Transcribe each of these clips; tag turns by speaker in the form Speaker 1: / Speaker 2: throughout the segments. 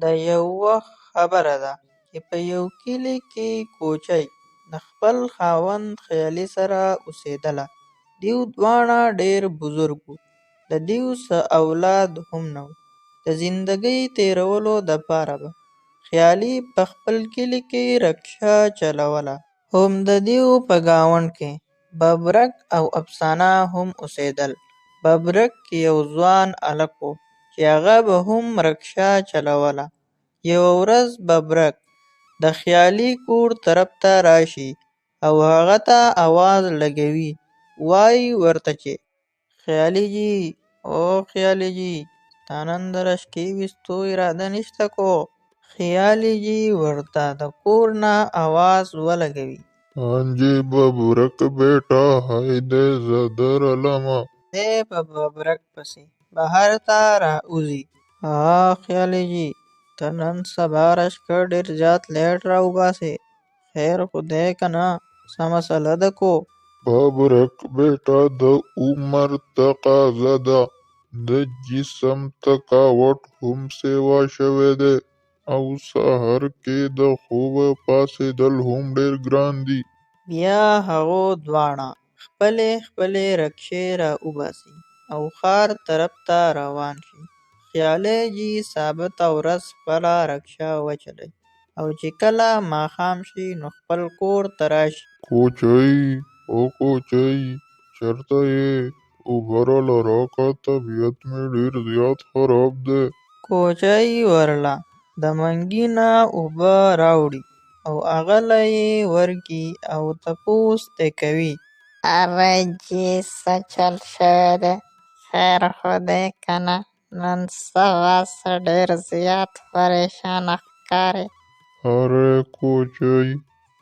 Speaker 1: د یو وخت خبره ده چې په یو کلي کې کوچی د خپل خاوند خیالي سره اوسېدله. دیو دواړه ډېر بزرګ وو. د دیو څه اولاد هم نه و. د زندګۍ تېرولو دپاره به خیالي په خپل کلي کې رکشه چلوله. هم د دیو په ګاونډ کې ببرک او افسانه هم اوسېدل. ببرک یو ځوان هلک و چې هغه به هم رکشه چلوله. یوه ورځ ببرک د خیالي کور طرف ته راشي او هغه ته اواز لګوي. وایي ورته چې خیالي جي، او خیالي جي، ستا نن د رشکې ویستو اراده نشته کو؟ خیالي جي ورته د کور نه اواز ولګوي.
Speaker 2: हाँ जी बबरक बेटा हाय दे زدرلمه.
Speaker 1: دی په ببرک پسې بهر ته راوځي. خیالي جي، ته نن سبا رشکه ډېر زیات لیټ راوباسې. خیر خو دی که نه؟ څه مسله ده کو؟
Speaker 2: ببرک بیٹا د عمر تقاضا ده، د جسم تقاوت هم سیوا شوی دی او سهار کې د خوبه پاڅېدل هم ډېر ګران دي.
Speaker 1: بیا هغو دواړه خپلې رکشې راوباسي او ښار طرف ته روان شي. خیالي جي ثابته ورځ خپله رکشه وچلوي او چې کله ماښام شي نو خپل کور ته راشي.
Speaker 2: کوچی او کوچی چېرته یې؟ اوبه راله راکړه، طبیعت مې ډېر زیات خراب دی.
Speaker 1: کوچی ورله د منګي نه اوبه راوړي او هغه له یې ورکي او تپوس ترې کوي.
Speaker 3: اره جي څه چل شوی دی؟ خیر خو دی که نه؟ نن سبا څه ډېر زیات پریشانه ښکارې.
Speaker 2: اره کوچی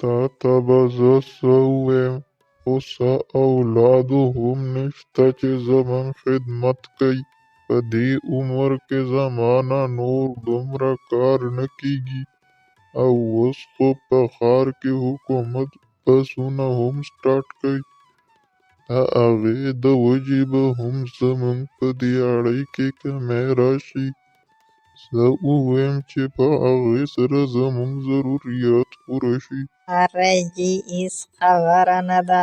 Speaker 2: تا ته به زه څه ووایم، خو څه اولادو هم نشته چې زموږ خدمت کوي. په دې عمر کې زما نه نور دومره کار نه کېږي او اوس خو په ښار کې حکومت بسونه هم سټارټ کوي. د هغې د وجې به هم زموږ په دې اړۍ کې کمی راشي. زه ووایم چې په هغې سره زموږ ضروریات پوره شي.
Speaker 3: اره جي هېڅ خبره نه ده،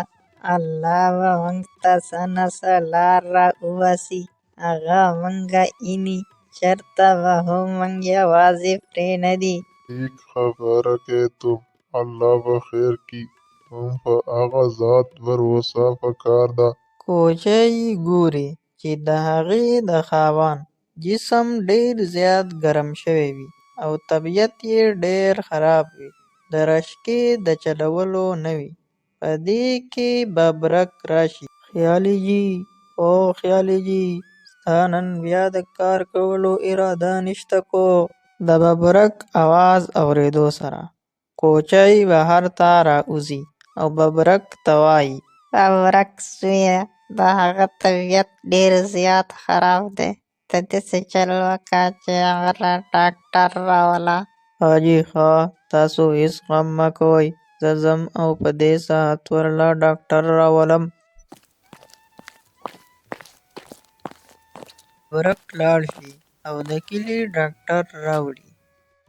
Speaker 3: الله به موږ ته څه نه څه لار راوباسي. هغه موږه ویني، چېرته به هم موږ یوازې پرېنږدي.
Speaker 2: ٹھیک خبره کوې ته، الله به خیر کړي. هم په هغه ذات بروسه پکار ده.
Speaker 1: کوچی ګوري چې د هغې د خاوند جسم ډېر زیات ګرم شوی وي او طبیعت یې ډېر خراب وي. د رشکې د چلولو نه وي. په دې کې ببرک راشي. خیالي جي، او خیالي جي، ستا نن بیا د کار کولو اراده نشته کو؟ د ببرک اواز اورېدو سره کوچی بهر ته راوځي او ببرک ته وایي.
Speaker 3: ببرک زویه، د هغه طبیعت ډېر زیات خراب دی. ته داسې چل وکړه چې هغه له ډاکټر راوله.
Speaker 1: حاجي ښه، تاسو هېڅ غم مه کوئ، زه ځم او په دې ساعت ورله ډاکټر راولم. ببرک لاړ شي او د کلي ډاکټر راوړي.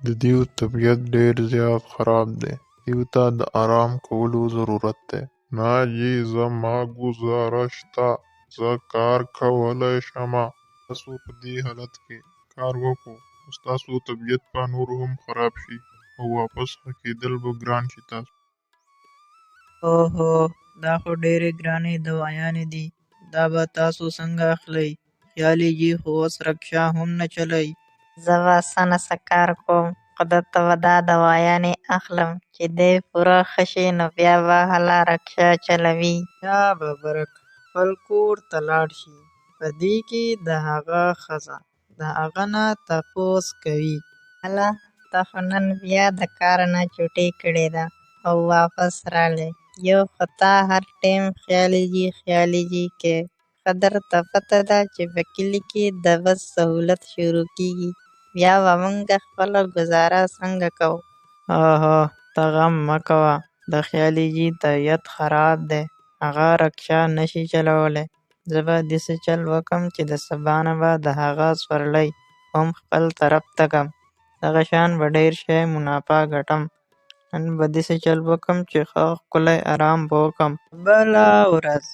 Speaker 2: د دیو طبیعت ډېر زیات خراب دی. دیو ته د آرام کولو ضرورت دی. نه جي زما ګزاره شته، زه کار کولی شمه. تاسو په دې حالت کې کار وکړو نو ستاسو طبیعت به نور هم خراب شي او واپس ښه کېدل به ګران شي تاسو.
Speaker 1: اوهو، دا خو ډېرې ګرانې دوايانې دي. دا به تاسو څنګه اخلئ؟ خیالي جي خو اوس رکشه هم نه چلوي.
Speaker 3: زه به څه نه څه کار کوم، خو دلته به دا دوايانې اخلم چې دی پوره ښه شي نو بیا به هله رکشه چلوي.
Speaker 1: بیا ببرک خپل کور ته لاړ شي. په دې کې د هغه ښځه د هغه نه تپوس کوي.
Speaker 3: هله ته خو نن بیا د کار نه چوټې کړې ده او واپس راغلې. یو خو تا هر ټایم خیالي جي کې. ښه درته پته ده چې په کلي کې د بس سهولت شروع کېږي. بیا به موږ خپله ګزاره څنګه کوو؟
Speaker 1: ته غم مه کوه، د خیالي جي طبیعت خراب دی. هغه رکشه نشي چلولی. زه به داسې چل وکړم چې د سبا نه به د هغه سورلۍ هم خپل طرف ته کړم. دغه شان به ډېر شی منافع ګټم. نن به داسې چل وکم چې ښه ښکلی ارام به وکم. بله ورځ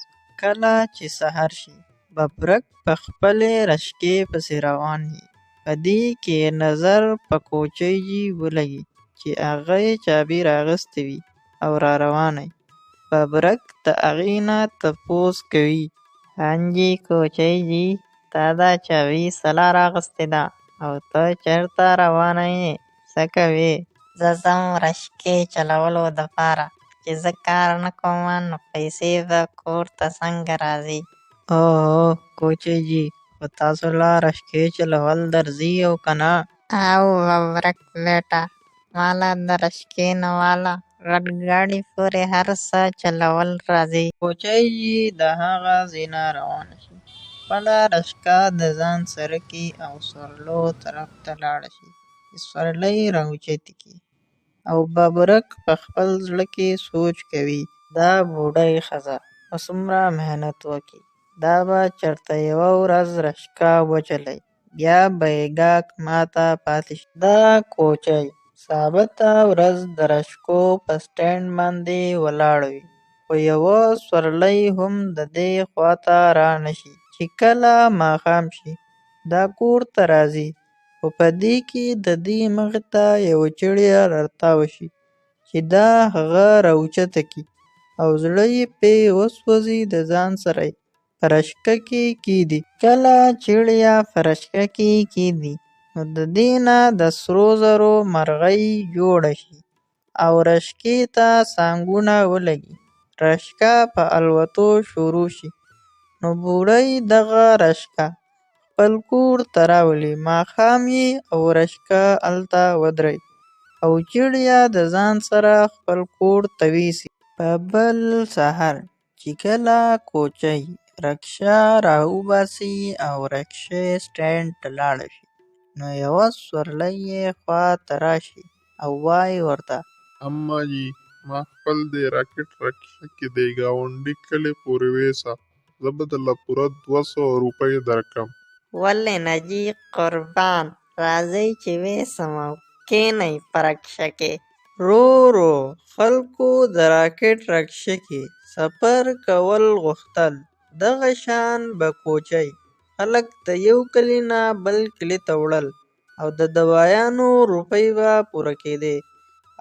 Speaker 1: کله چې سحر شي ببرک په خپلې رشکې پسې روان وي. په دې کې نظر په کوچۍ جي ولګي چې هغه یې چابي رااخیستې وي او را روانه وي. ببرک د هغې نه تپوس کوي: هان جي کوچۍ جي، تا دا چابي څه لار اخیستې ده او ته چېرته روانه یې؟ څه کوې؟
Speaker 3: زه ځم رشکې چلولو دپاره، چې زه کار نه کوم نو پیسې به کور ته څنګه راځي؟
Speaker 1: اوه کوچۍ جي، خو تاسو لا رشکې چلول درځي او که نه؟
Speaker 3: او ببرک بیټه، ماله د رشکې نه واله غټ ګاډي پورې هر څه چلول راځي.
Speaker 1: کوچۍ جي د هغه ځای نه روانه شي، خپله رشکه د ځان سره کي او سورلو طرف ته لاړه شي چې سورلۍ راوچتې کي. او ببرک په خپل زړه کې سوچ کوي: دا بوډۍ ښځه به څومره محنت وکړي، دا به چېرته یوه ورځ رشکه وچلوي، بیا به یې ګاک ماته پاتې شي. دا کوچۍ ثابته ورځ د رشکو په سټېنډ باندې ولاړه وي، خو یوه سورلۍ هم د دې خواته را نشي. چې کله ماښام شي دا کور ته راځي، خو په دې کې د دې مخې ته یوه چړیا راتاوه شي چې دا هغه راوچته کي او زړه یې پې وسوځي. د ځان سره یې په رشکه کې کیږدي. کله چړیا په رشکه کې کیږدي نو د دې نه د سرو زرو مرغۍ جوړه شي او رشکې ته څانګونه ولګي. رشکه په الوتو شروع شي نو بوډۍ دغه رشکه خپل کور ته راولي. ماښام یې او رشکه هلته ودرېږي او چړیا د ځان سره خپل کور ته ویسي. په بل سهار چې کله کوچۍ رکشه راوباسي او رکشې سټېنډ ته لاړه شي نو یوه سورلۍ یې خوا ته راشي او وایي ورته:
Speaker 2: اما جي، ما خپل دې راکټ رکشه کې د ګاونډي کلي پورې ویسه، زه به درله پوره 200 روپۍ درکم.
Speaker 3: ولې نه جي قربان، راځئ چې ویسم او کښېنئ په رکشه کې.
Speaker 1: ورو خلکو د راکټ رکشه کې سفر کول غوښتل. دغه شان به کوچۍ خلک د یو کلي نه بل کلي ته وړل او د دوايانو روپۍ به پوره کېدې.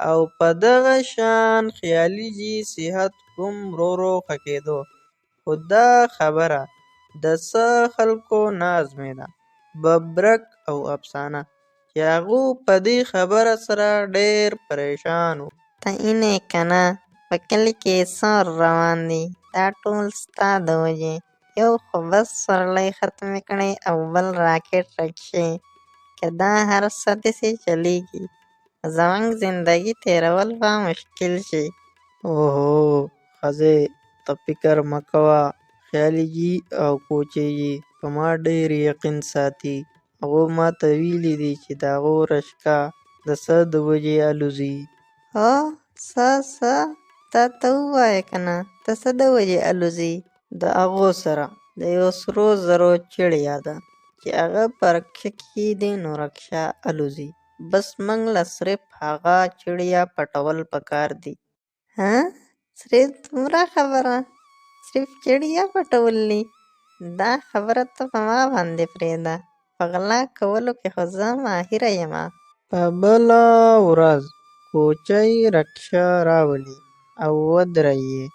Speaker 1: او په دغه شان خیالي جي صحت هم ورو ورو ښه کېدو. خو دا خبره د څه خلکو نه ازمېده: ببرک او افسانه، چې هغو په دې خبره سره ډېر پریشان وو.
Speaker 3: ته اینې که نه، په کلي کې څه روان دي؟ دا ټول ستا د وجې. یو خو بس سورلۍ ختمې کړې او بل راکټ رکشې. که دا هر څه داسې چلیږي زموږ زندګي تېرول به مشکل شي.
Speaker 1: اوهو ښځې، ته فکر مه کوه. خیالي جي او کوچۍ جي په ما ډېر یقین ساتي. هغو ما ته ویلي دي چې د هغو رشکه د څه د وجې الوزي.
Speaker 3: هو، څه ته ووایه که نه، د څه د وجې الوزي؟
Speaker 1: د هغو سره د یو سرو زرو چړیا ده چې هغه په رکشه کې دی نو رکشه الوزي. بس موږ له صرف هغه چړیا پټول پکار دي.
Speaker 3: ها؟ صرف دومره خبره؟ صرف چړیا پټول دي؟ دا خبره ته په ما باندې پرېږده، په غلا کولو کې خو زه ماهره یمه.
Speaker 1: په بله ورځ کوچۍ رکشه راولي او ودرېږي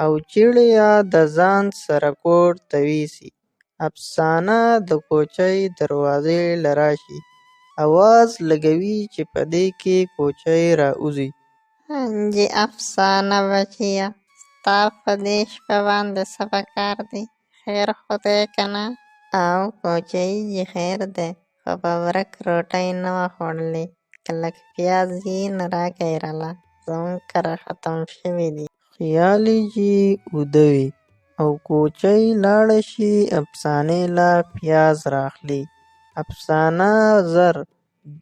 Speaker 1: او چړیا د ځان سره کور ته ویسي. افسانه د کوچۍ دروازې له راشي اواز لګوي چې په دې کې کوچۍ راوځي.
Speaker 3: جي افسانه بچیه، ستا په دې شپه باندې څه پکار دی؟ خیر خو دی که نه؟ او کوچۍ جي خیر دی، خو ببرک روټۍ نه وه خوړلې، که لږ پیاز یې نه راګیرله، زموږ کره ختم شوي دي.
Speaker 1: خیالي جي ویده وي او کوچۍ لاړه شي افسانې له پیاز راخلي. افسانه زر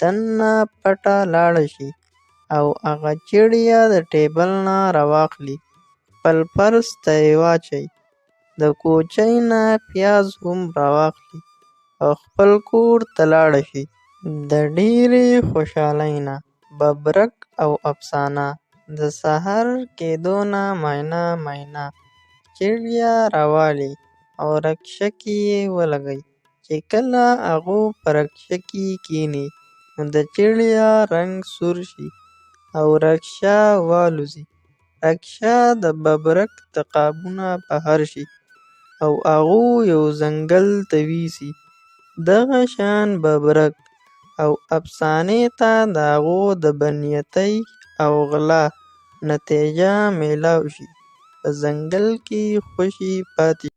Speaker 1: دننه پټه لاړه شي او هغه چړیا د ټېبل نه راواخلي، خپل پرس ته یې واچوي. د کوچۍ نه پیاز هم راواخلي او خپل کور ته لاړه شي. د ډېرې خوشحالۍ نه ببرک او افسانه د سحر کېدو نه مینا مینا چړیا راوالې او رکشکې یې ولګئ چې کله هغو په رکشکې کیني نو د چړیا رنګ سور شي او رکشه والوزي. رکشه د ببرک تقابونه بهر شي او هغو یو ځنګل ته ویسي. دغه شان ببرک او افسانې ته د هغو د بدنیتۍ او غلا نتیجه میلاو شي. په ځنګل کې خوشي پاتې